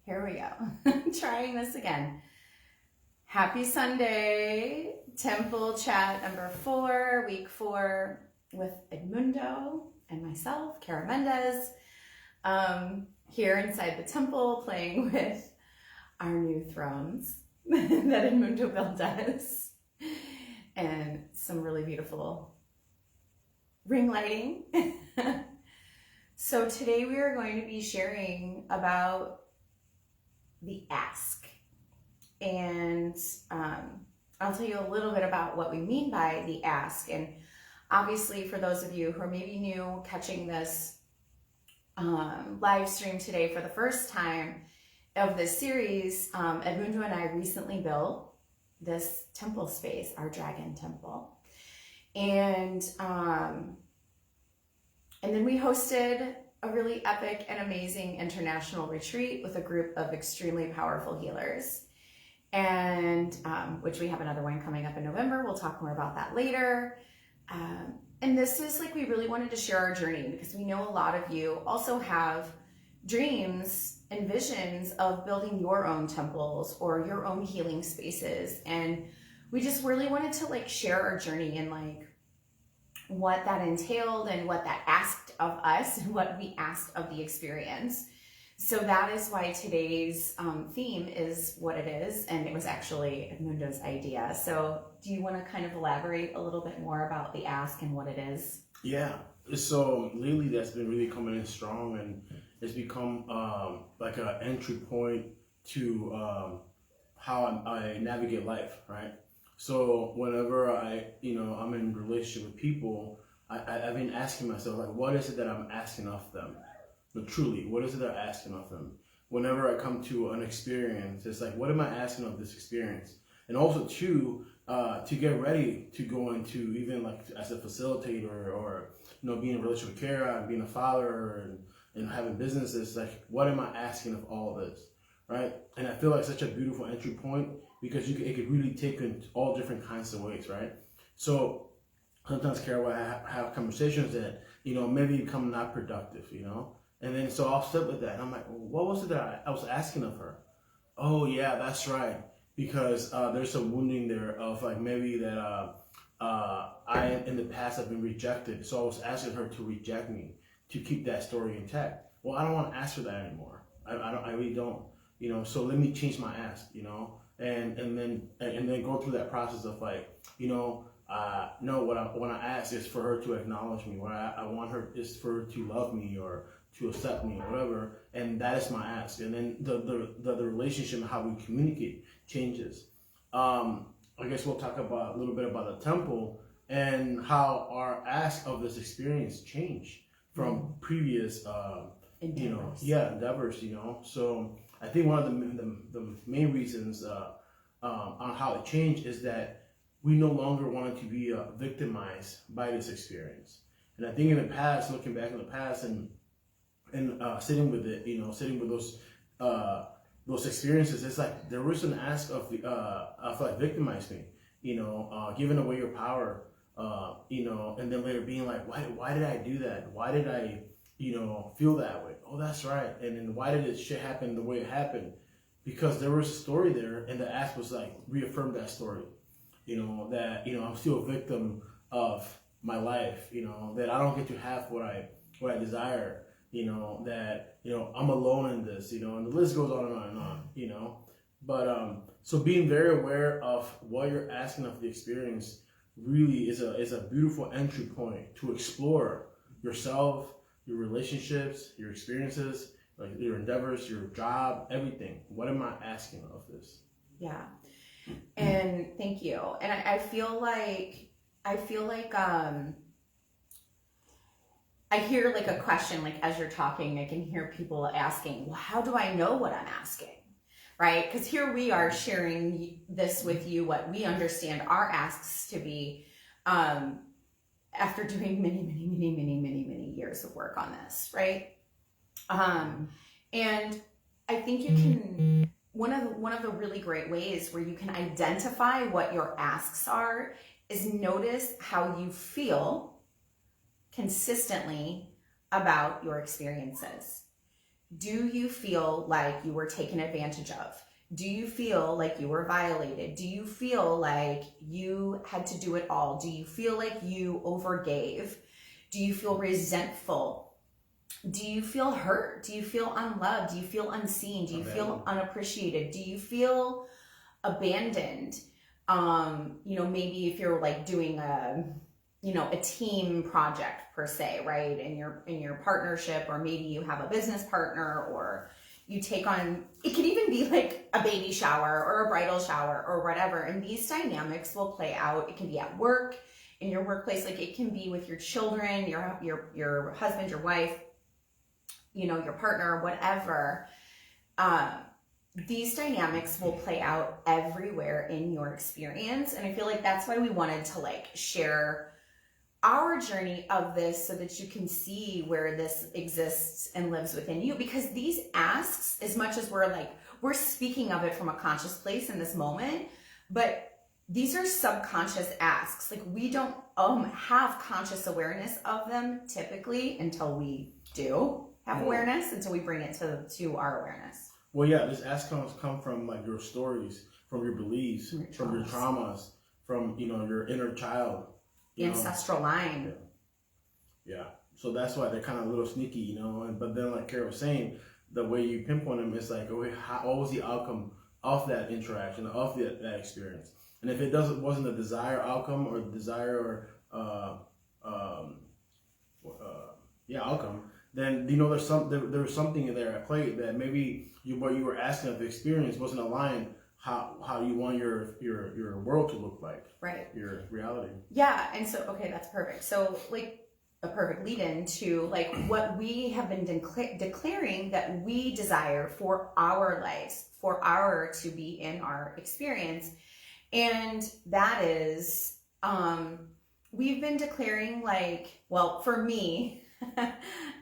Here we go. Trying this again. Happy Sunday. Temple chat number 4, week 4 with Edmundo and myself, Kara Mendez. Here inside the temple playing with our new thrones that Edmundo built us. And some really beautiful ring lighting. So today we are going to be sharing about the ask. And I'll tell you a little bit about what we mean by the ask. And obviously for those of you who are maybe new catching this live stream today for the first time of this series, Edmundo and I recently built this temple space, our dragon temple. And then we hosted a really epic and amazing international retreat with a group of extremely powerful healers. And which we have another one coming up in November. We'll talk more about that later. And this is like, we really wanted to share our journey because we know a lot of you also have dreams and visions of building your own temples or your own healing spaces. And we just really wanted to like share our journey and like what that entailed and what that asked of us and what we asked of the experience. So that is why today's theme is what it is, and it was actually Edmundo's idea. So do you want to kind of elaborate a little bit more about the ask and what it is? Yeah, so lately that's been really coming in strong, and it's become like an entry point to how I navigate life, right? So whenever I'm in a relationship with people, I've been asking myself, like, what is it that I'm asking of them? But truly, what is it that I'm asking of them? Whenever I come to an experience, it's like, what am I asking of this experience? And also, too, to get ready to go into even like as a facilitator or being in a relationship with Kara and being a father and having businesses, like, what am I asking of all of this, right? And I feel like such a beautiful entry point because it could really take in all different kinds of ways, right? So sometimes, Kara, will have conversations that maybe become not productive, And then so I'll sit with that and I'm like, well, what was it that I was asking of her? Oh yeah, that's right. Because there's some wounding there of like maybe that I in the past have been rejected. So I was asking her to reject me, to keep that story intact. Well, I don't want to ask for that anymore. I really don't. So let me change my ask, and then go through that process of like, no, what I want to ask is for her to acknowledge me. What I want her is for her to love me or to accept me or whatever, and that is my ask. And then the relationship and how we communicate changes. I guess we'll talk about a little bit about the temple and how our ask of this experience changed from previous endeavors. So I think one of the main reasons on how it changed is that we no longer wanted to be victimized by this experience. And I think in the past, looking back in the past and sitting with it, sitting with those experiences, it's like there was an ask of like victimize me, giving away your power, and then later being like, why did I do that? Why did I, feel that way? Oh, that's right. And then why did this shit happen the way it happened? Because there was a story there, and the ask was like reaffirm that story, that I'm still a victim of my life, that I don't get to have what I desire. That, I'm alone in this, and the list goes on and on and on, But, so being very aware of what you're asking of the experience really is a beautiful entry point to explore yourself, your relationships, your experiences, like your endeavors, your job, everything. What am I asking of this? Yeah. And thank you. And I feel like, I hear like a question, like as you're talking, I can hear people asking, well, how do I know what I'm asking? Right? Because here we are sharing this with you, what we understand our asks to be, after doing many years of work on this, right? And I think you can, one of the really great ways where you can identify what your asks are is notice how you feel consistently about your experiences. do you feel like you were taken advantage of? Do you feel like you were violated? Do you feel like you had to do it all? Do you feel like you overgave? Do you feel resentful? Do you feel hurt? Do you feel unloved? Do you feel unseen? Do you feel unappreciated? Do you feel abandoned? Maybe if you're like doing a team project per se, right? In your partnership, or maybe you have a business partner, or you take on, it could even be like a baby shower or a bridal shower or whatever. And these dynamics will play out. It can be at work, in your workplace, like it can be with your children, your husband, your wife, your partner, whatever. These dynamics will play out everywhere in your experience. And I feel like that's why we wanted to like share our journey of this, so that you can see where this exists and lives within you. Because these asks, as much as we're speaking of it from a conscious place in this moment, but these are subconscious asks. Like we don't have conscious awareness of them typically until we do have awareness, until we bring it to our awareness. Well, yeah, these asks come from like your stories, from your beliefs, from your traumas, from your inner child. The ancestral line. Yeah. So that's why they're kind of a little sneaky, but then like Kara was saying, the way you pinpoint them is like, okay, what was the outcome of that interaction, of that experience? And if it wasn't a desired outcome or desire or outcome, then there's something in there at play that maybe what you were asking of the experience wasn't aligned how you want your world to look like, right? Your reality. Yeah, and so okay, that's perfect. So like a perfect lead-in to like what we have been declaring that we desire for our lives, to be in our experience, and that is we've been declaring for me,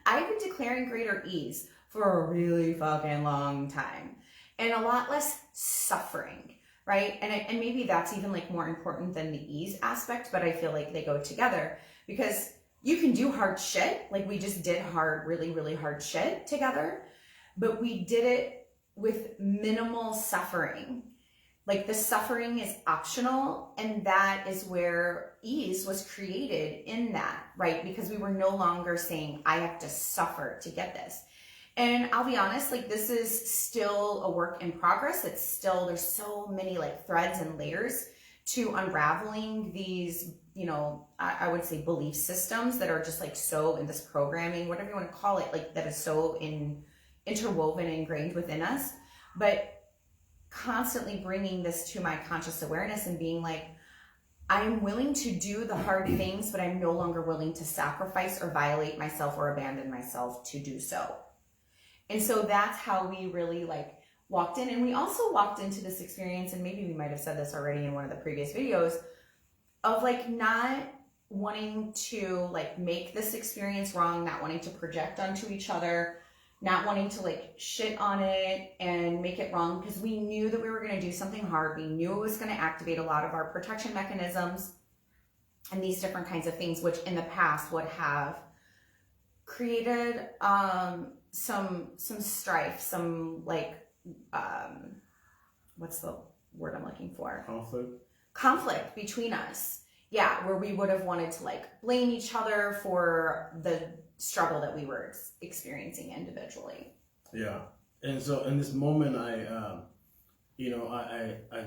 I've been declaring greater ease for a really fucking long time. And a lot less suffering, right? And maybe that's even like more important than the ease aspect, but I feel like they go together, because you can do hard shit. Like we just did really, really hard shit together, but we did it with minimal suffering. Like the suffering is optional, and that is where ease was created in that, right? Because we were no longer saying, I have to suffer to get this. And I'll be honest, like this is still a work in progress. There's so many like threads and layers to unraveling these, I would say belief systems that are just like so in this programming, whatever you want to call it, like that is so interwoven, ingrained within us. But constantly bringing this to my conscious awareness and being like, I'm willing to do the hard things, but I'm no longer willing to sacrifice or violate myself or abandon myself to do so. And so that's how we really like walked in. And we also walked into this experience, and maybe we might have said this already in one of the previous videos, of like not wanting to like make this experience wrong, not wanting to project onto each other, not wanting to like shit on it and make it wrong, because we knew that we were going to do something hard. We knew it was going to activate a lot of our protection mechanisms and these different kinds of things, which in the past would have created some strife, some like what's the word I'm looking for? Conflict between us. Yeah, where we would have wanted to like blame each other for the struggle that we were experiencing individually. Yeah. And so in this moment, I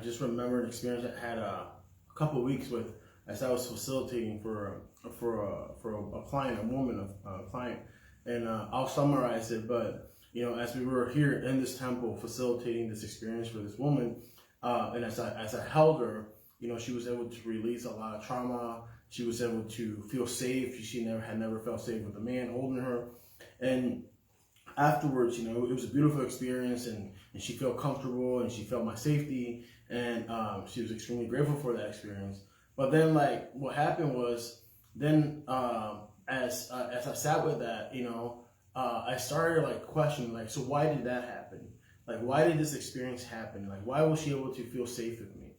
just remember an experience I had a couple of weeks with, as I was facilitating for a client, a woman, a client. And I'll summarize it, but as we were here in this temple facilitating this experience for this woman, and as I held her, she was able to release a lot of trauma. She was able to feel safe. She had never felt safe with a man holding her. And afterwards, it was a beautiful experience, and she felt comfortable, and she felt my safety, and she was extremely grateful for that experience. But then, like, what happened was, then as I sat with that, I started like questioning, like, so why did that happen? Like, why did this experience happen? Like, why was she able to feel safe with me?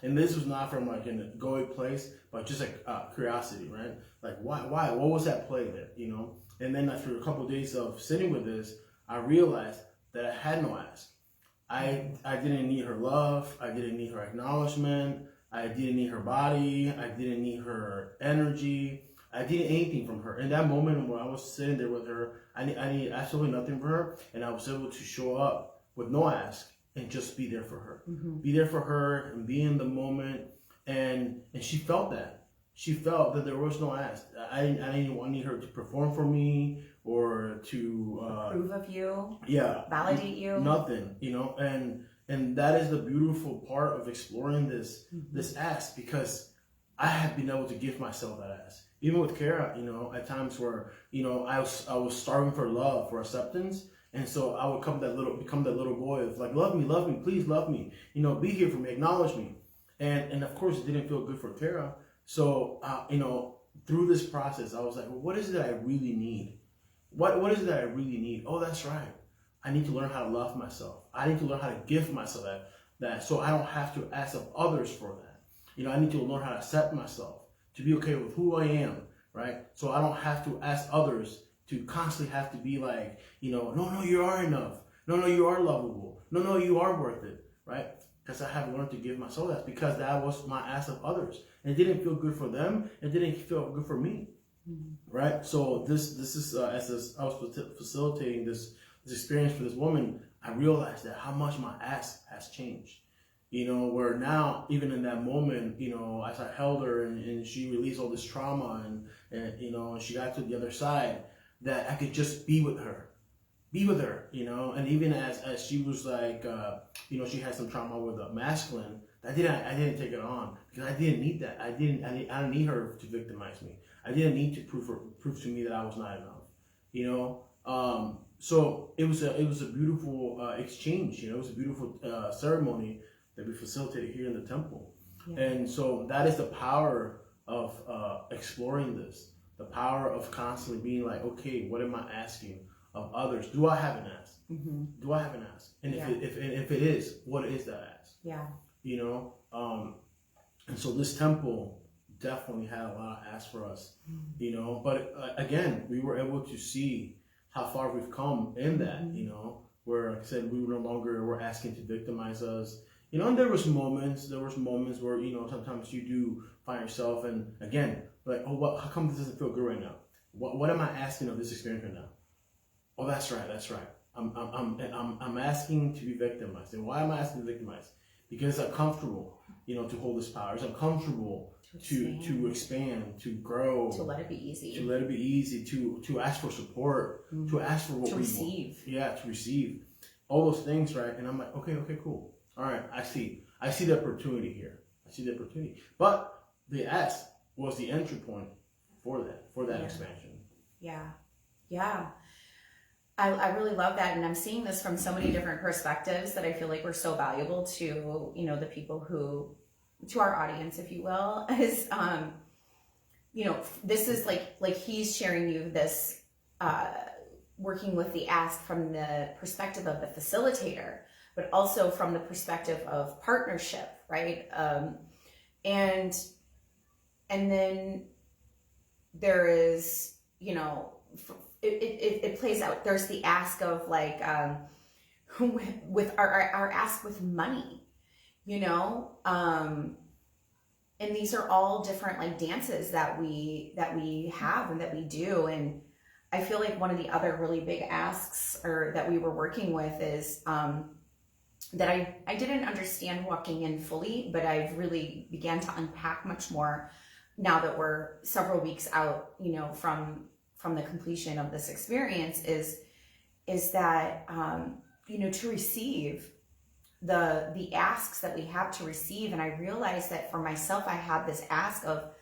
And this was not from like an egoic place, but just like curiosity, right? Like, why? What was that play there? And then after a couple of days of sitting with this, I realized that I had no ask. I didn't need her love. I didn't need her acknowledgement. I didn't need her body. I didn't need her energy. I didn't need anything from her. In that moment when I was sitting there with her, I needed absolutely nothing from her, and I was able to show up with no ask and just be there for her. Be there for her and be in the moment. And she felt that. She felt that there was no ask. I didn't need her to perform for me or to approve of you. Yeah. Validate you. Nothing, and that is the beautiful part of exploring this ask, because I have been able to give myself that ask. Even with Kara, at times where, I was starving for love, for acceptance. And so I would become that little boy of like, love me, please love me, be here for me, acknowledge me. And of course it didn't feel good for Kara. So, through this process, I was like, well, what is it that I really need? What is it that I really need? Oh, that's right. I need to learn how to love myself. I need to learn how to give myself that so I don't have to ask of others for that. I need to learn how to accept myself, to be okay with who I am, right? So I don't have to ask others to constantly have to be like, no, you are enough. No, you are lovable. No, you are worth it, right? Because I have learned to give myself that, because that was my ask of others. And it didn't feel good for them. It didn't feel good for me, right? So this is as I was facilitating this experience for this woman, I realized that how much my ask has changed. Where now, even in that moment, as I held her and she released all this trauma and she got to the other side, that I could just be with her, and even as she was like, she had some trauma with the masculine, I didn't take it on, because I didn't need that. I didn't need her to victimize me. I didn't need to prove to me that I was not enough, so it was a beautiful exchange, it was a beautiful ceremony that we facilitated here in the temple. Yeah. And so that is the power of exploring this, the power of constantly being like, okay, what am I asking of others? Do I have an ask? Do I have an ask? And if it is, what is that ask? Yeah. And so this temple definitely had a lot of asks for us, but again, we were able to see how far we've come in that, where, like I said, we no longer were asking to victimize us, and there was moments where, sometimes you do find yourself, and again, like, oh, how come this doesn't feel good right now? What am I asking of this experience right now? Oh, that's right. I'm asking to be victimized. And why am I asking to be victimized? Because I'm comfortable, to hold this power. It's uncomfortable to expand, to grow, to let it be easy, to ask for support, to ask for what we receive. Want. Yeah, to receive all those things, right? And I'm like, okay, cool. All right, I see the opportunity here. But the ask was the entry point for that expansion. Yeah. I really love that, and I'm seeing this from so many different perspectives that I feel like we're so valuable to the people to our audience, if you will, is this is like he's sharing you this working with the ask from the perspective of the facilitator, but also from the perspective of partnership, right? And then there is it plays out. There's the ask of like with our ask with money, and these are all different like dances that we have and that we do. And I feel like one of the other really big asks that we were working with is that I didn't understand walking in fully, but I've really began to unpack much more now that we're several weeks out, from the completion of this experience is that, to receive the asks that we have to receive. And I realized that for myself, I had this ask of,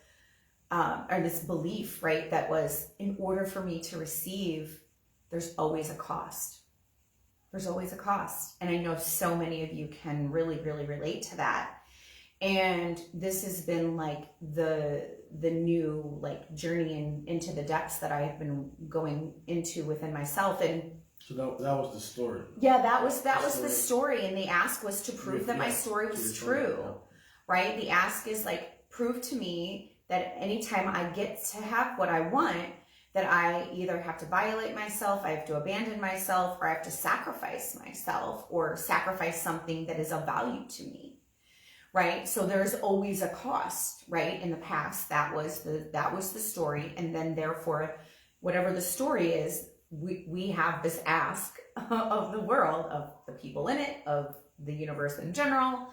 or this belief, right? That was, in order for me to receive, there's always a cost. There's always a cost. And I know so many of you can really, really relate to that. And this has been like the new like journey into the depths that I have been going into within myself. And so that was the story. Yeah, that was the story. And the ask was to prove that my story was true, right? The ask is like, prove to me that anytime I get to have what I want, that I either have to violate myself, I have to abandon myself, or I have to sacrifice myself or sacrifice something that is of value to me, right? So there's always a cost, right? In the past, that was the story. And then therefore, whatever the story is, we have this ask of the world, of the people in it, of the universe in general,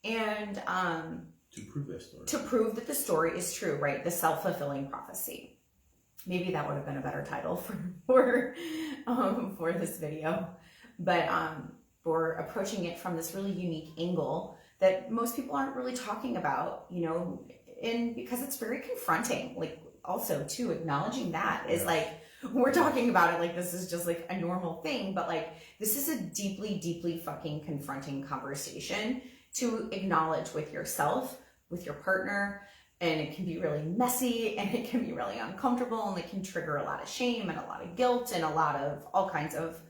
and to prove that story. To prove that the story is true, right? The self-fulfilling prophecy. Maybe that would have been a better title for this video, but for approaching it from this really unique angle that most people aren't really talking about, you know, and because it's very confronting. Like, also too, acknowledging that is like, we're talking about it like this is just like a normal thing, but like this is a deeply, deeply fucking confronting conversation to acknowledge with yourself, with your partner, and it can be really messy and it can be really uncomfortable and it can trigger a lot of shame and a lot of guilt and a lot of all kinds of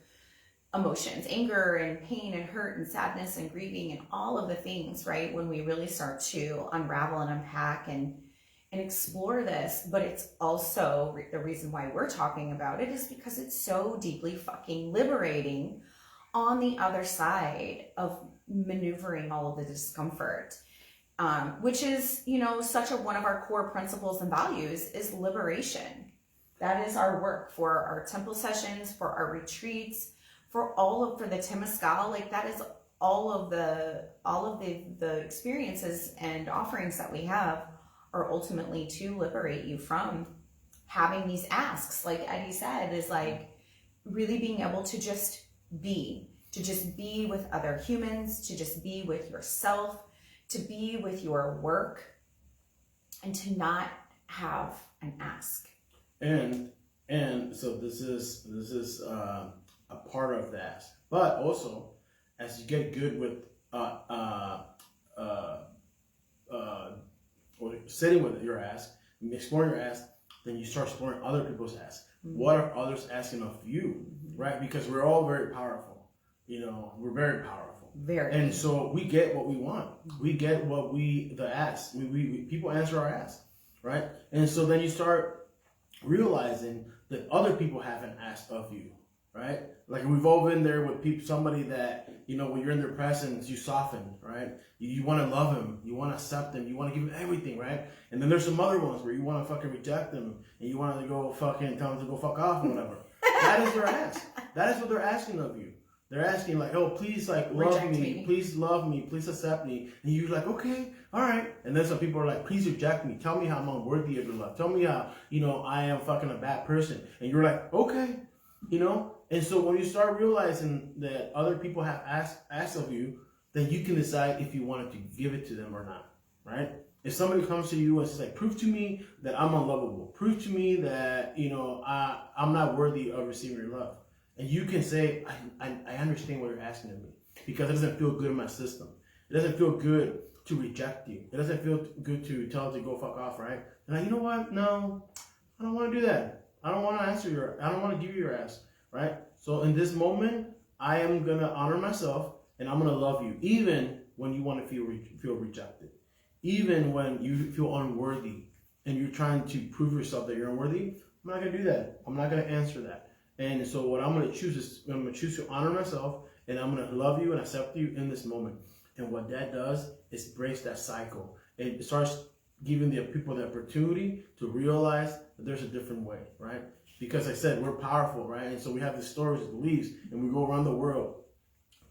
emotions, anger and pain and hurt and sadness and grieving and all of the things, right? When we really start to unravel and unpack and explore this. But it's also the reason why we're talking about it is because it's so deeply fucking liberating on the other side of maneuvering all of the discomfort, which is, you know, such a one of our core principles and values is liberation. That is our work for our temple sessions, for our retreats, for the Temescal. Like, that is all of the experiences and offerings that we have are ultimately to liberate you from having these asks. Like Eddie said, is like really being able to just be with other humans, to just be with yourself, to be with your work, and to not have an ask. And so this is a part of that. But also, as you get good with sitting with your ask, exploring your ask, then you start exploring other people's ask. Mm-hmm. What are others asking of you, right? Because we're all very powerful. You know, we're very powerful. Very. And so we get what we want. We get what the ask. We people answer our ask, right? And so then you start realizing that other people have an ask of you, right? Like, we've all been there with somebody that, you know, when you're in their presence, you soften, right? You want to love him, you want to accept him, you want to give him everything, right? And then there's some other ones where you want to fucking reject them and you want to go fucking tell them to go fuck off or whatever. That is their ask. That is what they're asking of you. They're asking like, oh, please, like, love me, please love me, please accept me. And you're like, okay, all right. And then some people are like, please reject me. Tell me how I'm unworthy of your love. Tell me how, you know, I am fucking a bad person. And you're like, okay, you know. And so when you start realizing that other people have asked of you, then you can decide if you wanted to give it to them or not, right? If somebody comes to you and says, like, prove to me that I'm unlovable. Prove to me that, you know, I'm not worthy of receiving your love. And you can say, I understand what you're asking of me, because it doesn't feel good in my system. It doesn't feel good to reject you. It doesn't feel good to tell them to go fuck off, right? And like, you know what? No, I don't want to do that. I don't want to I don't want to give you your ask, right? So in this moment, I am going to honor myself and I'm going to love you, even when you want to feel rejected. Even when you feel unworthy and you're trying to prove yourself that you're unworthy, I'm not going to do that. I'm not going to answer that. And so what I'm going to choose is I'm going to choose to honor myself, and I'm going to love you and accept you in this moment. And what that does is breaks that cycle. It starts giving the people the opportunity to realize that there's a different way, right? Because I said, we're powerful, right? And so we have these stories and beliefs, and we go around the world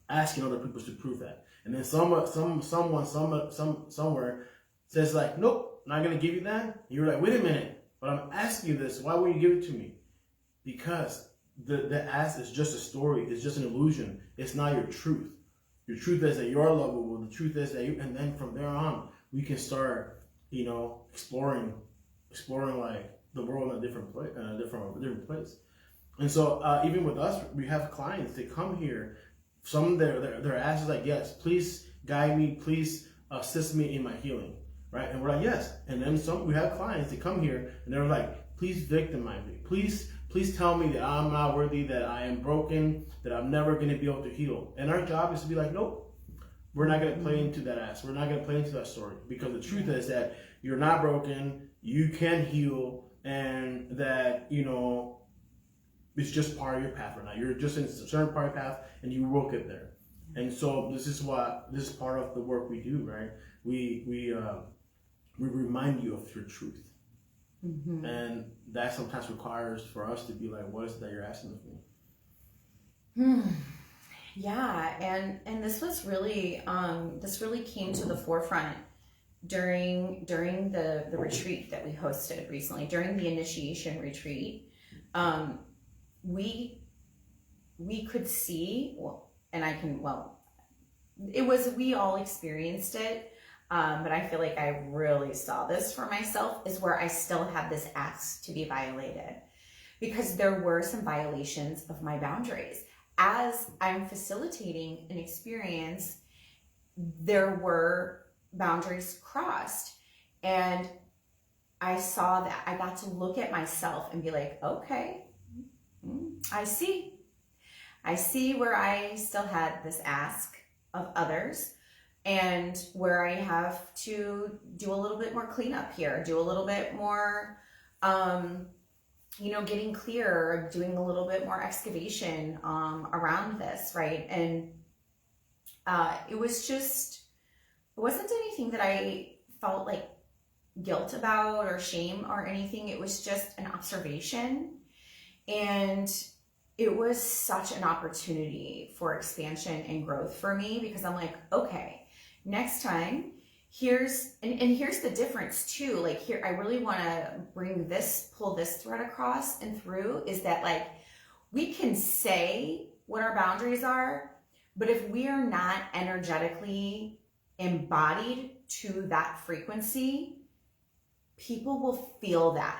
asking other people to prove that. And then someone somewhere says like, nope, not going to give you that. And you're like, wait a minute, but I'm asking you this. Why won't you give it to me? Because the ask is just a story. It's just an illusion. It's not your truth. Your truth is that you're lovable. The truth is that and then from there on, we can start, you know, exploring like the world in a different place, And so even with us, we have clients. They come here. Some their ask is like, yes, please guide me. Please assist me in my healing, right? And we're like, yes. And then we have clients. They come here and they're like, please victimize me. Please tell me that I'm not worthy, that I am broken, that I'm never going to be able to heal. And our job is to be like, nope, we're not going to play into that ass. We're not going to play into that story, because the truth is that you're not broken. You can heal. and that, it's just part of your path right now. You're just in a certain part of your path, and you will get there. And so this is part of the work we do, right? We remind you of your truth, and that sometimes requires for us to be like, what is it that you're asking of me? Yeah, and this was really came to the forefront during the retreat that we hosted recently, during the initiation retreat. We could see, we all experienced it, but I feel like I really saw this for myself, is where I still had this ask to be violated, because there were some violations of my boundaries. As I'm facilitating an experience, there were boundaries crossed, and I saw that. I got to look at myself and be like, okay, I see where I still had this ask of others, and where I have to do a little bit more cleanup here, do a little bit more, getting clear, doing a little bit more excavation around this, right? And it wasn't anything that I felt like guilt about or shame or anything. It was just an observation, and it was such an opportunity for expansion and growth for me, because I'm like, okay, next time, here's the difference too. Like, here, I really want to pull this thread across and through, is that, like, we can say what our boundaries are, but if we are not energetically embodied to that frequency, people will feel that.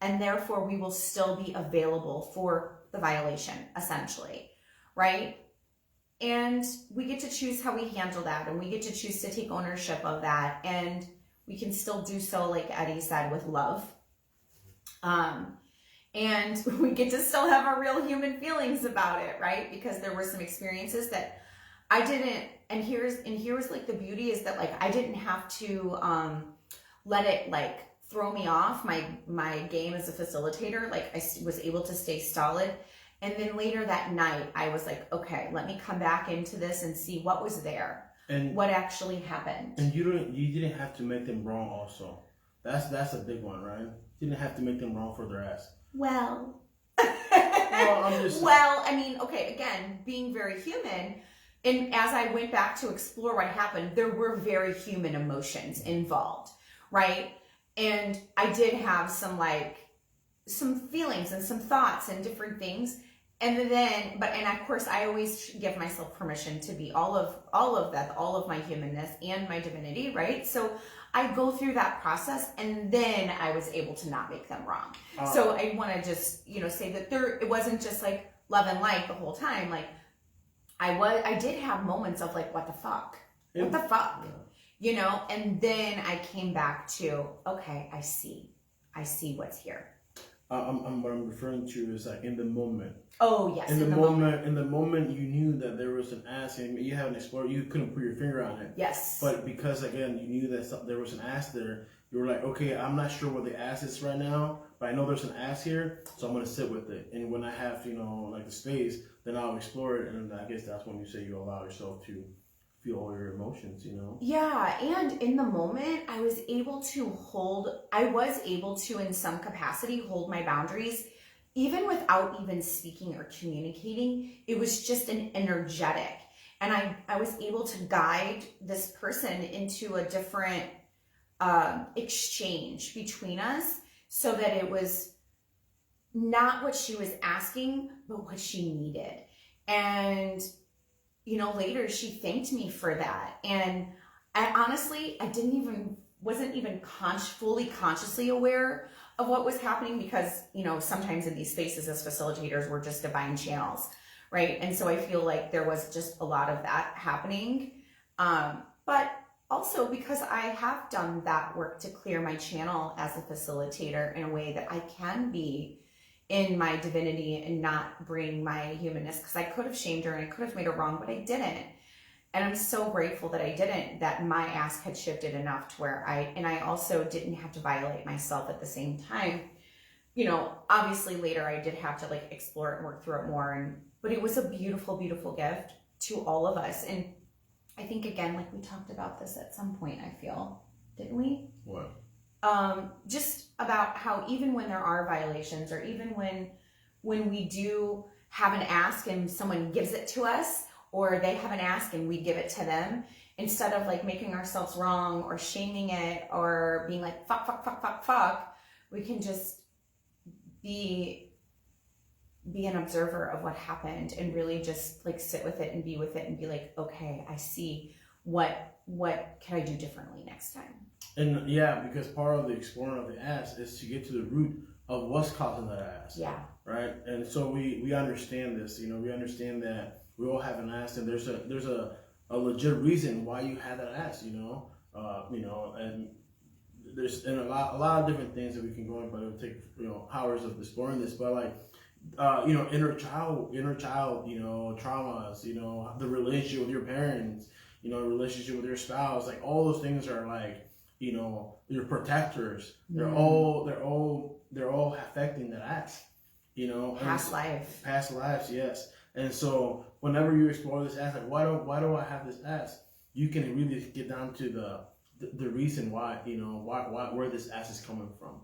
And therefore, we will still be available for the violation, essentially, right? And we get to choose how we handle that, and we get to choose to take ownership of that, and we can still do so, like Eddie said, with love. And we get to still have our real human feelings about it, right? Because there were some experiences that I didn't, and here's like the beauty, is that, like, I didn't have to let it, like, throw me off my game as a facilitator. Like, I was able to stay solid. And then later that night, I was like, okay, let me come back into this and see what was there, and what actually happened. And you didn't have to make them wrong also. That's a big one, right? You didn't have to make them wrong for their ass. Well, I mean, okay, again, being very human, and as I went back to explore what happened, there were very human emotions involved, right? And I did have some feelings and some thoughts and different things. And of course, I always give myself permission to be all of that, all of my humanness and my divinity, right? So I go through that process, and then I was able to not make them wrong. So I want to just, say that it wasn't just like love and light the whole time. Like, I did have moments of like, what the fuck? What the fuck? Yeah. And then I came back to, okay, I see what's here. What I'm referring to is, like, in the moment. Oh yes. In the moment, you knew that there was an ask, and you haven't explored. You couldn't put your finger on it. Yes. But because, again, you knew that there was an ask there, you were like, okay, I'm not sure what the ask is right now, but I know there's an ask here, so I'm gonna sit with it. And when I have, like, the space, then I'll explore it. And I guess that's when you say you allow yourself to feel all your emotions, Yeah, and in the moment, I was able to, in some capacity, hold my boundaries, even without even speaking or communicating. It was just an energetic. And I was able to guide this person into a different exchange between us, so that it was not what she was asking, but what she needed. And later she thanked me for that. And I honestly, wasn't even fully consciously aware of what was happening, because, sometimes in these spaces as facilitators, we're just divine channels, right? And so I feel like there was just a lot of that happening. But also because I have done that work to clear my channel as a facilitator in a way that I can be in my divinity and not bring my humanness, because I could have shamed her and I could have made her wrong, but I didn't. And I'm so grateful that I didn't, that my ask had shifted enough to where I also didn't have to violate myself at the same time. You know, obviously later I did have to like explore it and work through it more. But it was a beautiful, beautiful gift to all of us. And I think, again, like we talked about this at some point, I feel, didn't we? What? Just about how even when there are violations, or even when we do have an ask and someone gives it to us, or they have an ask and we give it to them, instead of like making ourselves wrong or shaming it or being like, fuck, fuck, fuck, fuck, fuck, we can just be an observer of what happened and really just like sit with it and be with it and be like, okay, I see, what can I do differently next time? And yeah, because part of the exploring of the ask is to get to the root of what's causing that ask. Yeah. Right. And so we understand this. You know, we understand that we all have an ask, and there's a legit reason why you had that ask. You know, and there's a lot of different things that we can go in, but it'll take hours of exploring this. But like, inner child, traumas, the relationship with your parents, relationship with your spouse, like all those things are like, your protectors. They're all affecting that ask. Past lives, yes. And so whenever you explore this ask, like why do I have this ask? You can really get down to the reason why, where this ask is coming from,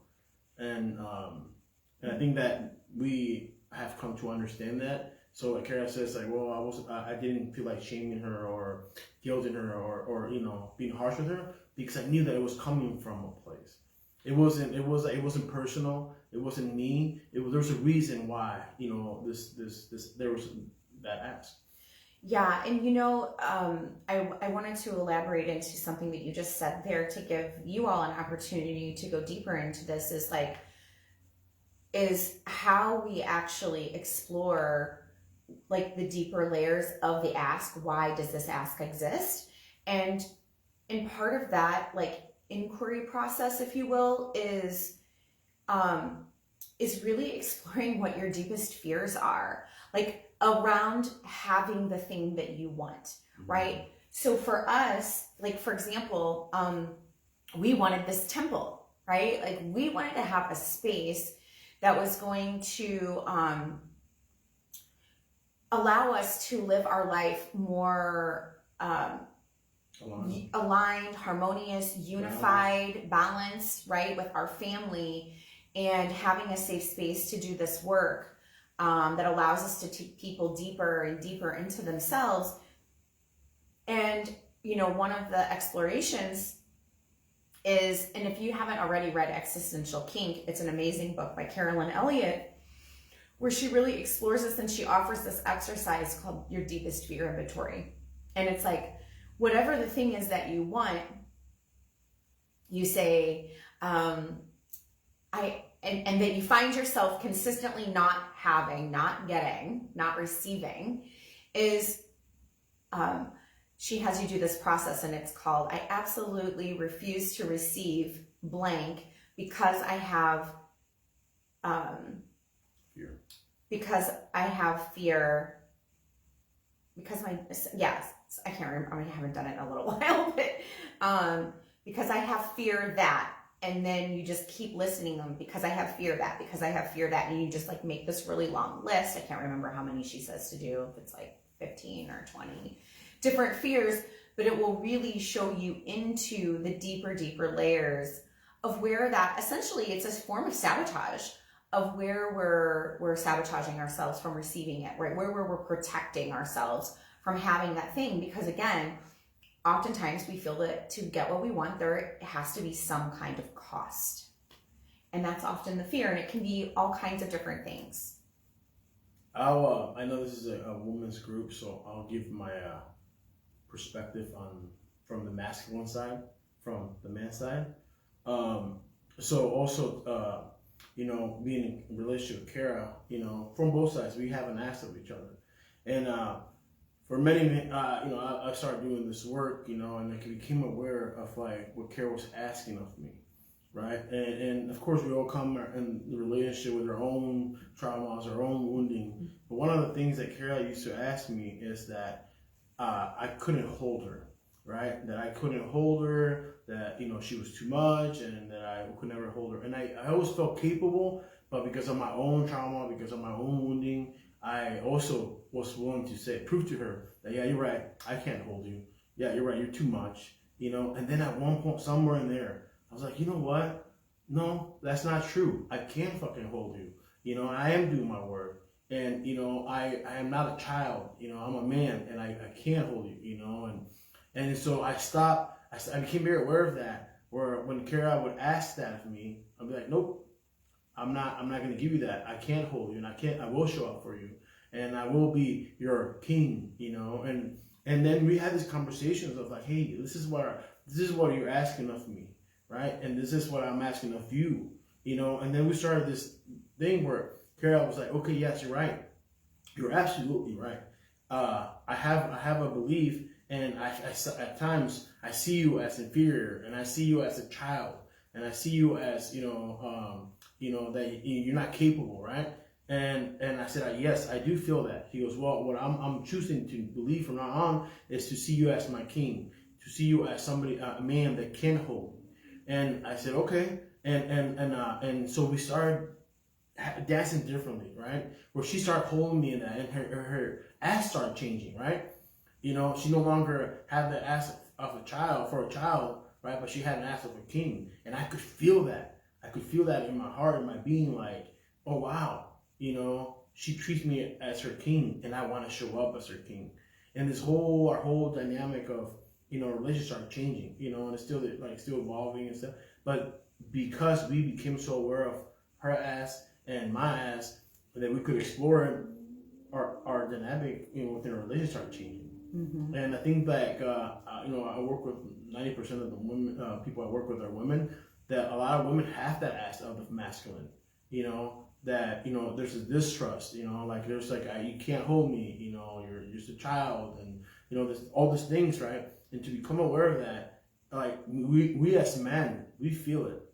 and I think that we have come to understand that. So like Kara says, like, well, I didn't feel like shaming her or guilting her or being harsh with her, because I knew that it was coming from a place. It wasn't personal. It wasn't me. There was a reason why, there was that ask. Yeah, and I wanted to elaborate into something that you just said there to give you all an opportunity to go deeper into this, is how we actually explore like the deeper layers of the ask. Why does this ask exist? And part of that like inquiry process, if you will, is really exploring what your deepest fears are, like around having the thing that you want, right? So for us, like for example, we wanted this temple, right? Like we wanted to have a space that was going to allow us to live our life more aligned, harmonious, unified, balanced, right, with our family, and having a safe space to do this work that allows us to take people deeper and deeper into themselves. And one of the explorations is, and if you haven't already read Existential Kink, it's an amazing book by Carolyn Elliott, where she really explores this, and she offers this exercise called your deepest fear inventory. And it's like, whatever the thing is that you want, you say, and that you find yourself consistently not having, not getting, not receiving, is she has you do this process, and it's called, I absolutely refuse to receive blank because I have fear. Because I have fear, because I can't remember, I haven't done it in a little while, but because I have fear that, and then you just keep listening them, because I have fear that, because I have fear that, and you just like make this really long list. I can't remember how many she says to do, if it's like 15 or 20 different fears, but it will really show you into the deeper layers of where that, essentially it's a form of sabotage, of where we're sabotaging ourselves from receiving it, right? Where we're protecting ourselves from having that thing. Because again, oftentimes we feel that to get what we want, there has to be some kind of cost. And that's often the fear, and it can be all kinds of different things. I know this is a women's group, so I'll give my perspective from the masculine side, from the man's side. So also, being in a relationship with Kara, from both sides, we have an ask of each other. And for many men, I started doing this work, and I became aware of like what Kara was asking of me, right? And of course, we all come in the relationship with our own traumas, our own wounding. But one of the things that Kara used to ask me is that, I couldn't hold her, right? That I couldn't hold her, that, you know, she was too much, and that I could never hold her. And I always felt capable, but because of my own trauma, because of my own wounding, I also was willing to say, prove to her that, yeah, you're right, I can't hold you. Yeah, you're right, you're too much, you know? And then at one point, somewhere in there, I was like, you know what? No, that's not true. I can't fucking hold you. You know, I am doing my work. And, you know, I am not a child. You know, I'm a man, and I can't hold you, you know? And so I stopped. I became very aware of that, where when Kara would ask that of me, I'd be like, nope, I'm not going to give you that. I can't hold you, and I will show up for you, and I will be your king, you know? And then we had these conversations of like, hey, this is what you're asking of me, right? And this is what I'm asking of you, you know? And then we started this thing where Carol was like, okay, yes, you're right. You're absolutely right. I have a belief, and I at times I see you as inferior, and I see you as a child, and I see you as, you know, that you're not capable, right? And I said, yes, I do feel that. He goes, well, what I'm choosing to believe from now on is to see you as my king, to see you as somebody, a man that can hold. And I said, okay. And so we started dancing differently, right? Where she started holding me in that, and her ass started changing, right? You know, she no longer had the ass of a child for a child, right? But she had an ass of a king, and I could feel that. I could feel that in my heart, in my being, like, oh wow, you know, she treats me as her king, and I want to show up as her king. And our whole dynamic of, you know, relationship started changing, you know, and it's still evolving and stuff. But because we became so aware of her ass and my ass, that we could explore our dynamic, you know, within a relationship started changing. Mm-hmm. And I think that you know, I work with 90% of the women, people I work with are women. That a lot of women have that aspect of the masculine, you know, that, you know, there's a distrust, you know, like there's like, you can't hold me, you know, you're just a child, and, you know, there's all these things, right? And to become aware of that, like we as men, we feel it,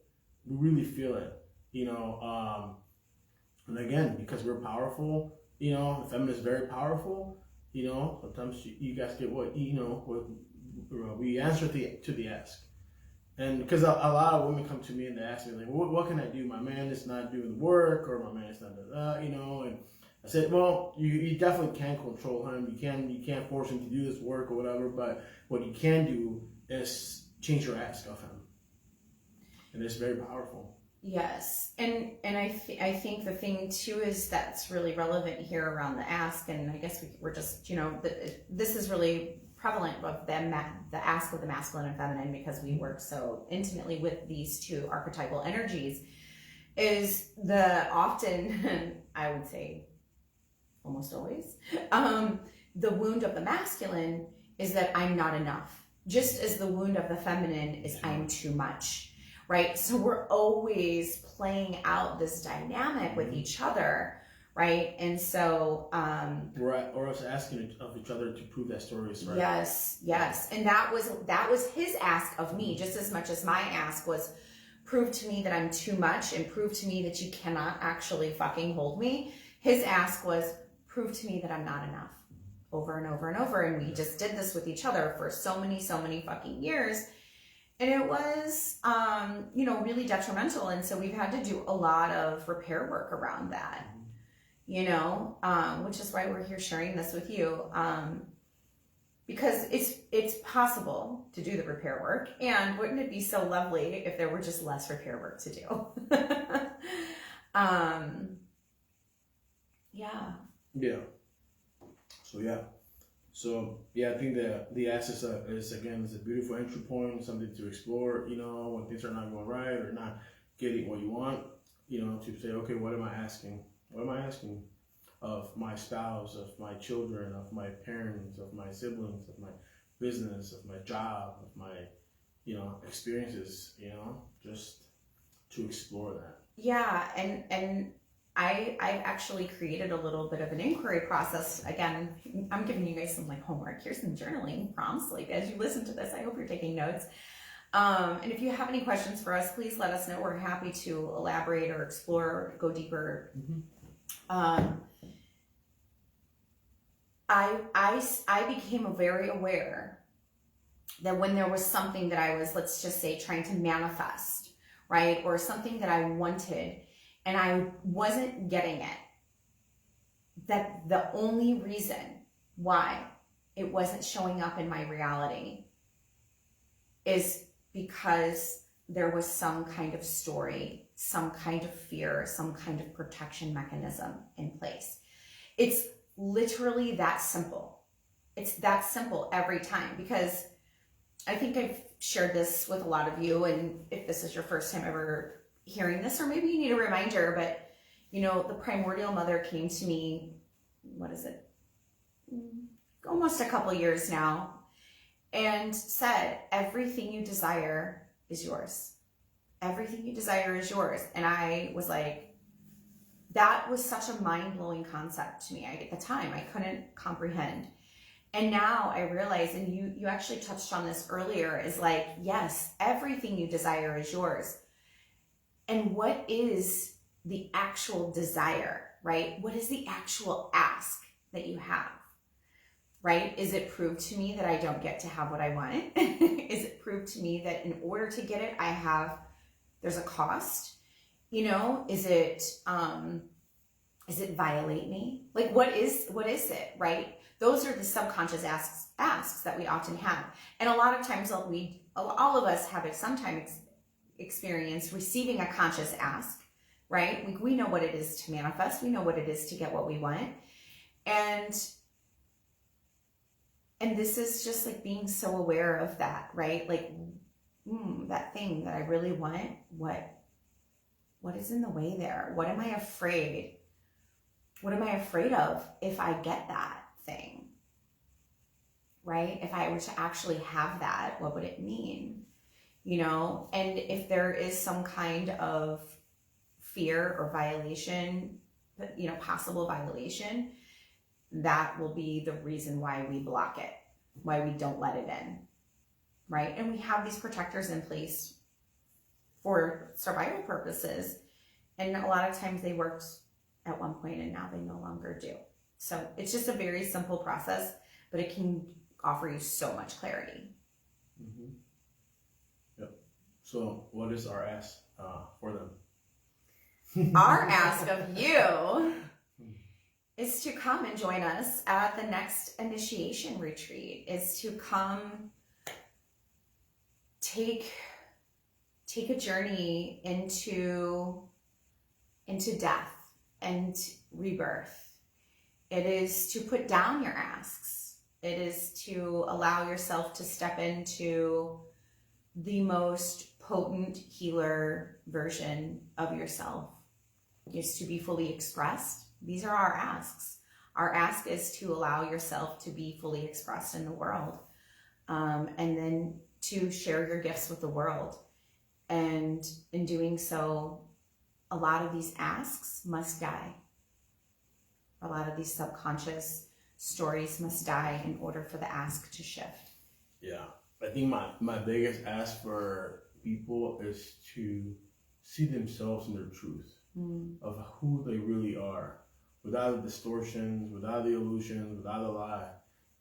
we really feel it, you know, and again, because we're powerful, you know, the feminine is very powerful, you know, sometimes you guys get what, you know, what we answer to the ask. And because a lot of women come to me and they ask me, like, what can I do? My man is not doing the work, or my man is not doing that, you know. And I said, well, you definitely can't control him. You can't force him to do this work or whatever. But what you can do is change your ask of him, and it's very powerful. Yes, and I think the thing too is that's really relevant here around the ask, and I guess we're just, you know, this is really prevalent of the ask of the masculine and feminine, because we work so intimately with these two archetypal energies, is the often, I would say almost always, the wound of the masculine is that I'm not enough, just as the wound of the feminine is I'm too much, right? So we're always playing out this dynamic with each other, right? And so or us asking of each other to prove that story is right. Yes. And that was his ask of me, just as much as my ask was, prove to me that I'm too much, and prove to me that you cannot actually fucking hold me. His ask was, prove to me that I'm not enough, over and over and over. And we just did this with each other for so many fucking years. And it was, you know, really detrimental. And so we've had to do a lot of repair work around that. You know, which is why we're here sharing this with you, because it's possible to do the repair work, and wouldn't it be so lovely if there were just less repair work to do? Yeah. So I think that the ask is a beautiful entry point, something to explore, you know, when things are not going right or not getting what you want, you know, to say, okay, what am I asking? What am I asking of my spouse, of my children, of my parents, of my siblings, of my business, of my job, of my, you know, experiences, you know, just to explore that. Yeah, and I actually created a little bit of an inquiry process. Again, I'm giving you guys some like homework. Here's some journaling prompts. Like as you listen to this, I hope you're taking notes. And if you have any questions for us, please let us know. We're happy to elaborate or explore, go deeper. Mm-hmm. I became very aware that when there was something that I was, let's just say, trying to manifest, right? Or something that I wanted and I wasn't getting it, that the only reason why it wasn't showing up in my reality is because there was some kind of story, some kind of fear, some kind of protection mechanism in place. It's literally that simple. It's that simple every time, because I think I've shared this with a lot of you, and if this is your first time ever hearing this, or maybe you need a reminder, but the primordial mother came to me, what is it? Almost a couple years now, and said, everything you desire is yours. Everything you desire is yours. And I was like, that was such a mind-blowing concept to me. At the time, I couldn't comprehend. And now I realize, and you actually touched on this earlier, is like, yes, everything you desire is yours. And what is the actual desire, right? What is the actual ask that you have, right? Is it prove to me that I don't get to have what I want? Is it prove to me that in order to get it, there's a cost? Is it violate me? Like, what is it, right? Those are the subconscious asks that we often have. And a lot of times all of us have at some time experienced receiving a conscious ask, right? We know what it is to manifest. We know what it is to get what we want. And this is just like being so aware of that, right? Like, that thing that I really want, what is in the way there? What am I afraid? What am I afraid of if I get that thing, right? If I were to actually have that, what would it mean? And if there is some kind of fear or violation, possible violation, that will be the reason why we block it, why we don't let it in, right? And we have these protectors in place for survival purposes. And a lot of times they worked at one point and now they no longer do. So it's just a very simple process, but it can offer you so much clarity. Mm-hmm. Yep. So what is our ask for them? Our ask of you is to come and join us at the next initiation retreat, is to come take a journey into death and rebirth. It is to put down your asks. It is to allow yourself to step into the most potent healer version of yourself. Is to be fully expressed. These are our asks. Our ask is to allow yourself to be fully expressed in the world, and then to share your gifts with the world. And in doing so, a lot of these asks must die. A lot of these subconscious stories must die in order for the ask to shift. Yeah, I think my biggest ask for people is to see themselves in their truth of who they really are, without the distortions, without the illusions, without the lie,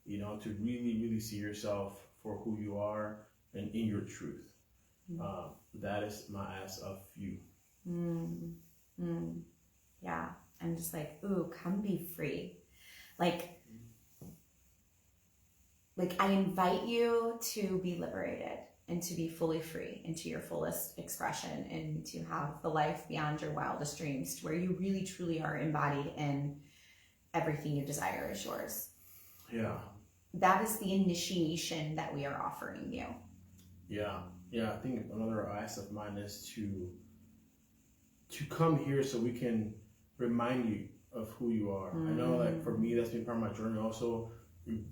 to really, really see yourself for who you are and in your truth. That is my ask of you. Yeah, I'm just like, ooh, come be free. Like I invite you to be liberated and to be fully free into your fullest expression, and to have the life beyond your wildest dreams, to where you really truly are embodied in everything you desire is yours. Yeah. That is the initiation that we are offering you. Yeah. I think another ask of mine is to come here so we can remind you of who you are. I know, like, for me, that's been part of my journey also,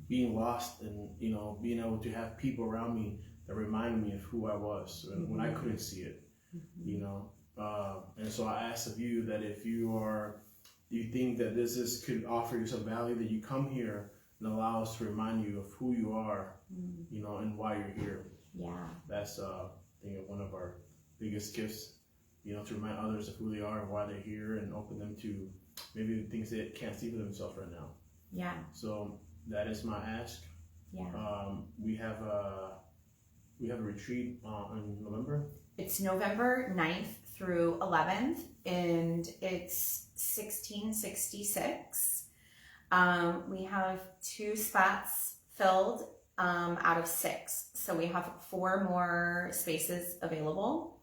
being lost and, being able to have people around me that reminded me of who I was when I couldn't see it, and so I ask of you that if you think that this could offer you some value, that you come here and allow us to remind you of who you are, and why you're here. Yeah. That's, I think, one of our biggest gifts, to remind others of who they are and why they're here, and open them to maybe the things they can't see for themselves right now. Yeah. So that is my ask. Yeah. We have a retreat in November. It's November 9th through 11th, and it's 1666. We have 2 spots filled out of 6. So we have 4 more spaces available.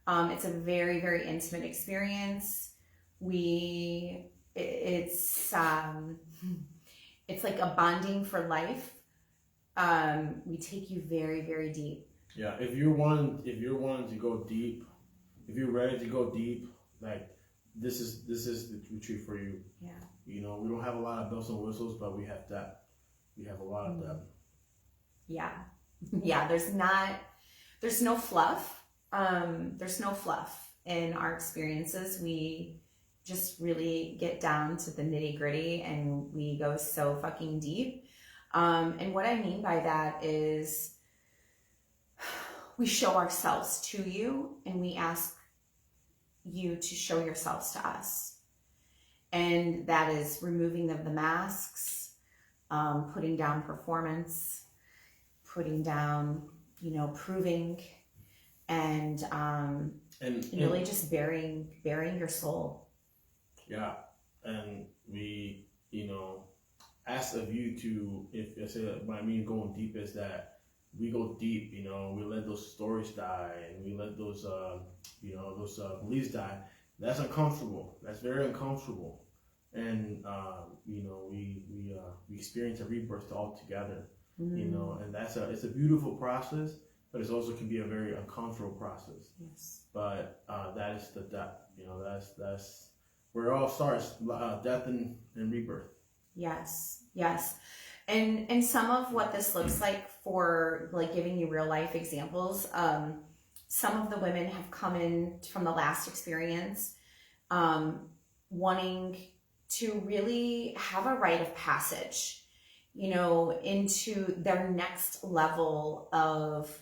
It's a very, very intimate experience. It's like a bonding for life. We take you very, very deep. Yeah, if you're wanting to go deep, if you're ready to go deep, like this is the retreat for you. Yeah. You know, we don't have a lot of bells and whistles, but we have depth. We have a lot of depth. Yeah. Yeah, there's no fluff. There's no fluff in our experiences. We just really get down to the nitty-gritty, and we go so fucking deep. And what I mean by that is we show ourselves to you, and we ask you to show yourselves to us. And that is removing of the masks, putting down performance, putting down, proving, and really just burying your soul. Yeah, and we, ask of you to, if I say that, what I mean going deep is that we go deep, we let those stories die, and we let those, those beliefs die. That's uncomfortable. That's very uncomfortable. And, we experience a rebirth all together, and it's a beautiful process, but it also can be a very uncomfortable process. Yes. But that is the depth, that's where it all starts, death and rebirth. Yes. And some of what this looks like, for like giving you real life examples, some of the women have come in from the last experience wanting to really have a rite of passage, into their next level of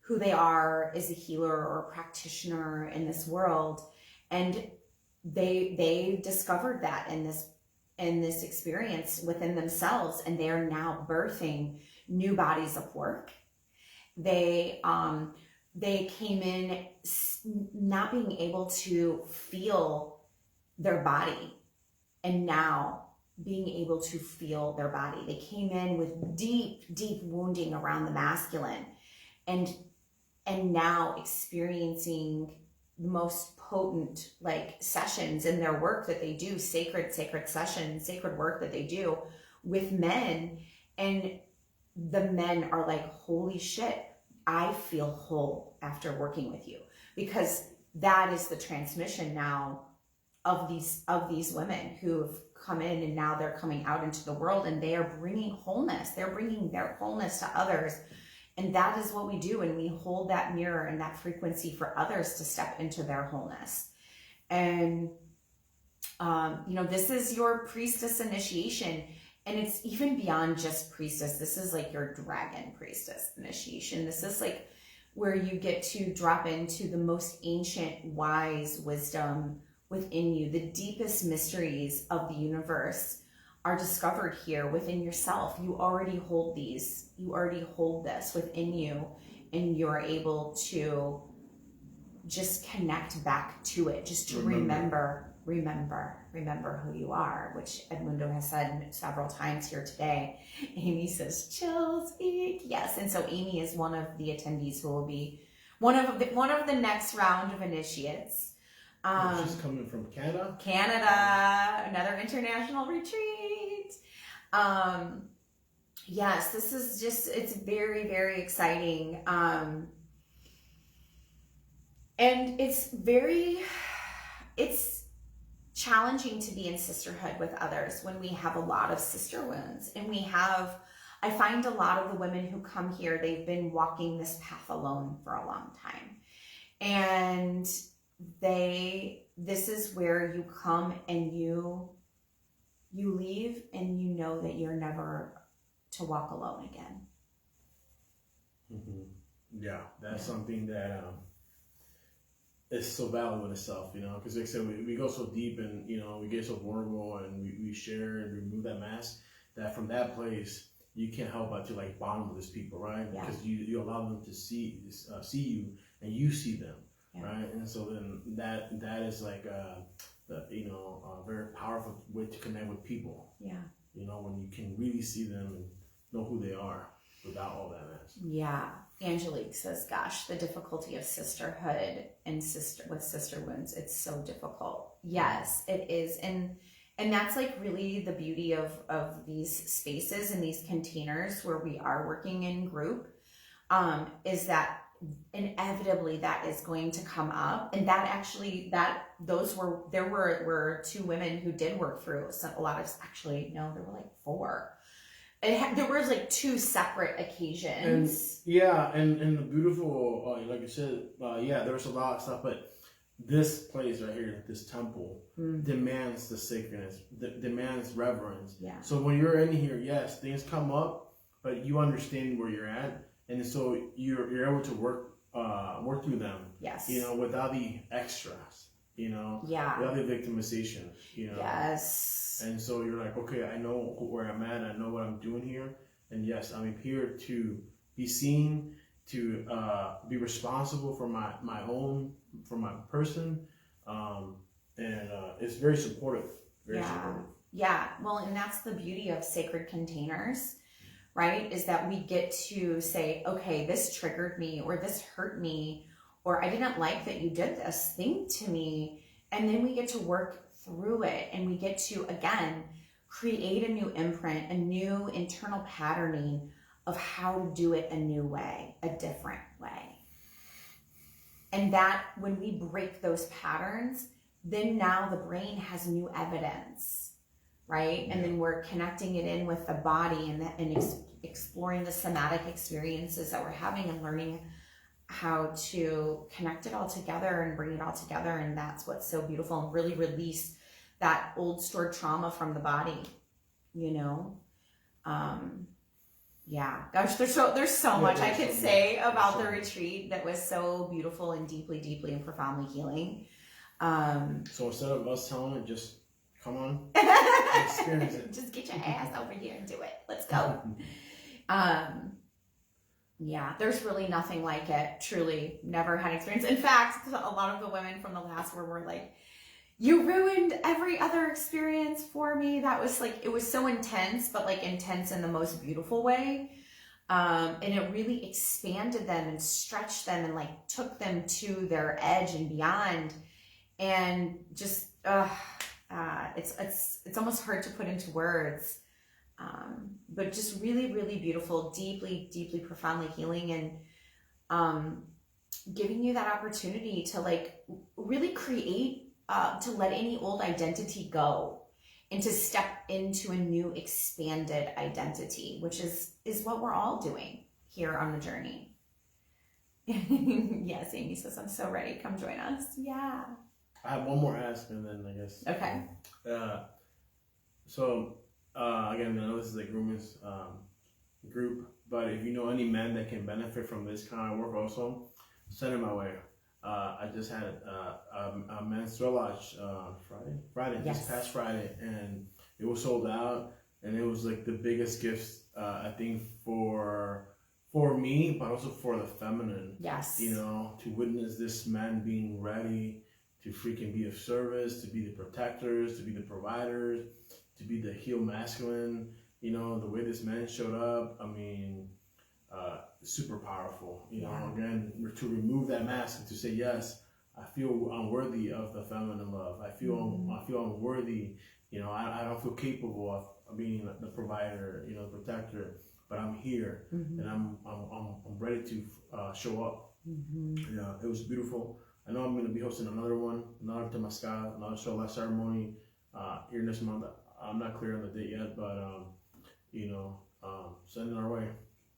who they are as a healer or a practitioner in this world. And they discovered that in this experience within themselves, and they are now birthing new bodies of work. They came in not being able to feel their body, and now being able to feel their body. They came in with deep wounding around the masculine, and now experiencing the most potent sessions in their work that they do, sacred sessions, sacred work that they do with men. And the men are like, holy shit, I feel whole after working with you, because that is the transmission now of these women who have come in, and now they're coming out into the world, and they are bringing wholeness. They're bringing their wholeness to others. And that is what we do, and we hold that mirror and that frequency for others to step into their wholeness. And, this is your priestess initiation, and it's even beyond just priestess. This is like your dragon priestess initiation. This is like where you get to drop into the most ancient, wise wisdom within you. The deepest mysteries of the universe are discovered here within yourself. You already hold these. You already hold this within you, and you're able to just connect back to it. Just to remember who you are, which Edmundo has said several times here today. Amy says, chills, eek. Yes, and so Amy is one of the attendees who will be one of the next round of initiates. She's coming from Canada. Another international retreat. Yes, this is it's very, very exciting. And it's challenging to be in sisterhood with others when we have a lot of sister wounds. And I find a lot of the women who come here, they've been walking this path alone for a long time. And this is where you come and you leave, and you know that you're never to walk alone again. Mm-hmm. Yeah, that's something that is so valuable in itself, because like I said, we go so deep, and we get so vulnerable, and we share and remove that mask, that from that place you can't help but to like bond with these people, right? Yeah. Because you allow them to see you and you see them, Yeah. right? And so then that is like a very powerful way to connect with people. Yeah. You know, when you can really see them and know who they are without all that mess. Yeah. Angelique says, gosh, the difficulty of sisterhood and with sister wounds, it's so difficult. Yes, it is. And that's like really the beauty of these spaces and these containers where we are working in group, is that inevitably that is going to come up. And that actually, there were 2 women who did work through a lot of, actually, no, there were like 4. There was like 2 separate occasions. And the beautiful, like you said, there was a lot of stuff, but this place right here, this temple, demands the sacredness, demands reverence. Yeah. So when you're in here, yes, things come up, but you understand where you're at, and so you're able to work through them. Yes. You know, without the extras. You know. Yeah. Without the victimization. You know. Yes. And so you're like, okay, I know where I'm at. I know what I'm doing here, and yes, I'm here to be seen, to be responsible for my person, and it's very supportive. Very supportive. Yeah. Well, and that's the beauty of sacred containers, right? Is that we get to say, okay, this triggered me, or this hurt me, or I didn't like that you did this thing to me, and then we get to work through it, and we get to, again, create a new imprint, a new internal patterning of how to do it a new way, a different way. And that when we break those patterns, then now the brain has new evidence, right? And then we're connecting it in with the body and exploring the somatic experiences that we're having and learning how to connect it all together and bring it all together. And that's what's so beautiful, and really release that old stored trauma from the body, you know? Gosh, there's so much I could say about the retreat that was so beautiful and deeply, deeply and profoundly healing. So instead of us telling it, just come on, experience it. Just get your ass over here and do it. Let's go. There's really nothing like it. Truly, never had experience. In fact, a lot of the women from the last were like, you ruined every other experience for me. That was like, it was so intense, but like intense in the most beautiful way. And it really expanded them and stretched them and like took them to their edge and beyond. And just, it's almost hard to put into words. But just really, really beautiful, deeply, deeply, profoundly healing, and giving you that opportunity to like really create, to let any old identity go and to step into a new expanded identity, which is what we're all doing here on the journey. Yes, Amy says, I'm so ready. Come join us. Yeah. I have one more ask, and then I guess. Okay. Again, I know this is a groomers group, but if you know any men that can benefit from this kind of work also, send it my way. I just had a menstrual lodge Friday, Yes. this past Friday, and it was sold out, and it was like the biggest gift I think for me, but also for the feminine. Yes. You know, to witness this man being ready to freaking be of service, to be the protectors, to be the providers, to be the heel masculine. You know, the way this man showed up, I mean, super powerful. You know, again, to remove that mask and to say, yes, I feel unworthy of the feminine love. I feel unworthy. You know, I don't feel capable of being the provider, you know, the protector. But I'm here, and I'm ready to show up. You know, it was beautiful. I know I'm going to be hosting another one, another Temazcal, another Solar ceremony here this month. I'm not clear on the date yet, but send it our way.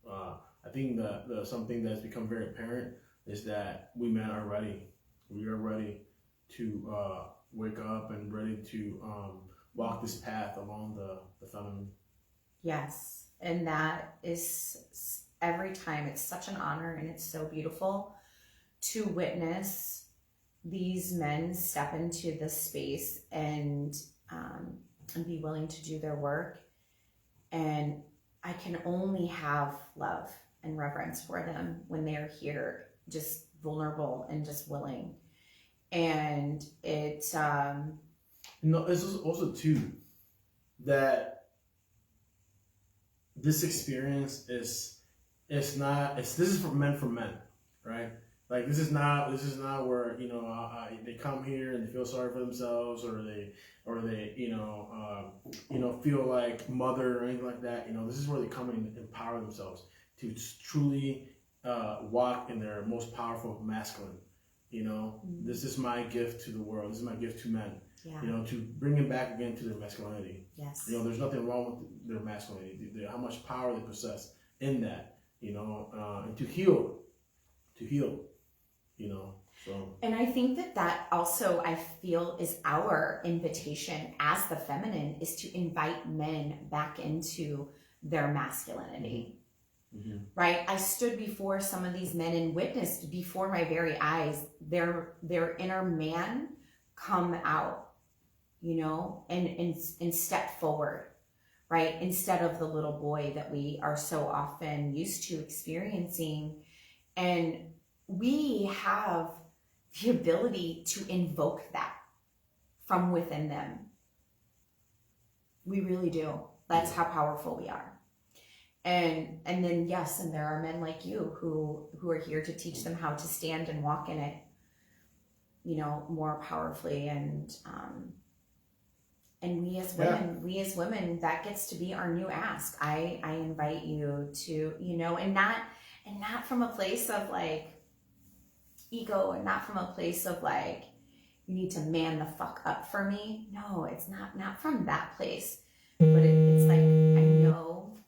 I think the something that's become very apparent is that we men are ready. We are ready to wake up and ready to walk this path along the feminine. Yes, and that is every time. It's such an honor, and it's so beautiful to witness these men step into this space and be willing to do their work. And I can only have love and reverence for them when they're here, just vulnerable and just willing. And it's It's also too that this experience is this is for men, right? Like this is not where they come here and they feel sorry for themselves, or they feel like mother or anything like that. This is where they come and empower themselves to truly walk in their most powerful masculine. This is my gift to the world. This is my gift to men. yeah. To bring them back again to their masculinity. Yes. There's nothing wrong with their masculinity. How much power they possess in that. And to heal. So. And I think that also, I feel, is our invitation as the feminine, is to invite men back into their masculinity. Mm-hmm. Right? I stood before some of these men and witnessed before my very eyes their inner man come out, and step forward, right? Instead of the little boy that we are so often used to experiencing. And we have the ability to invoke that from within them. We really do. That's how powerful we are. And then, yes, and there are men like you who are here to teach them how to stand and walk in it, more powerfully. And we as women, that gets to be our new ask. I invite you to, and not from a place of like ego, and not from a place of like, you need to man the fuck up for me. No, it's not from that place, but it's like, I know.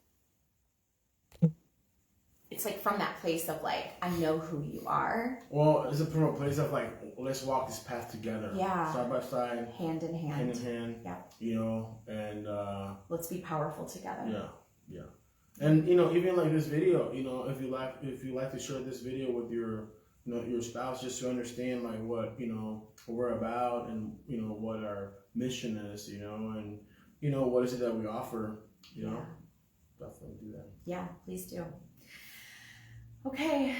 It's like from that place of like, I know who you are. Well, it's from a place of like, let's walk this path together. Yeah. Side by side. Hand in hand. Yeah. And let's be powerful together. Yeah. And even like this video, if you like to share this video with your your spouse, just to understand like what what we're about, and what our mission is, and what is it that we offer, definitely do that. Yeah, please do. Okay.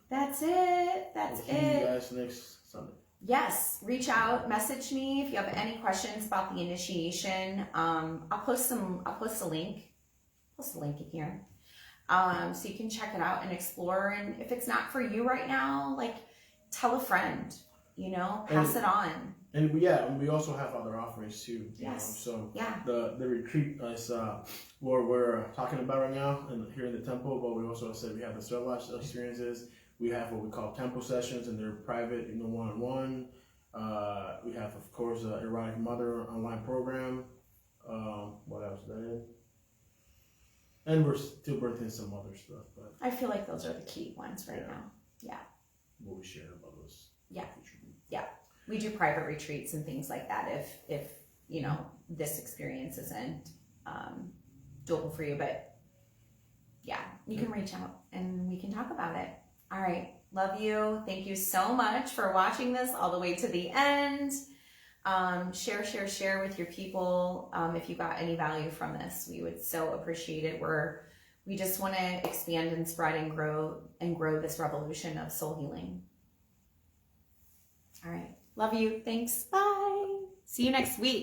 That's it. We'll see you guys next Sunday. Yes, reach out, message me if you have any questions about the initiation. I'll post a link. Post a link in here. So you can check it out and explore. And if it's not for you right now, like, tell a friend, pass it on. And we also have other offerings too. Yes. So the retreat is what we're talking about right now, and here in the temple. But we also said we have the Sweat Lodge experiences. We have what we call temple sessions, and they're private, one-on-one. We have, of course, the Erotic Mother online program. What else is that in? And we're still birthing some other stuff, but I feel like those are the key ones right now. Yeah. We'll be sharing about those. Yeah. We do private retreats and things like that if this experience isn't doable for you. But yeah, you can reach out and we can talk about it. All right. Love you. Thank you so much for watching this all the way to the end. Share with your people. If you got any value from this, we would so appreciate it. We just want to expand and spread and grow this revolution of soul healing. All right. Love you. Thanks. Bye. See you next week.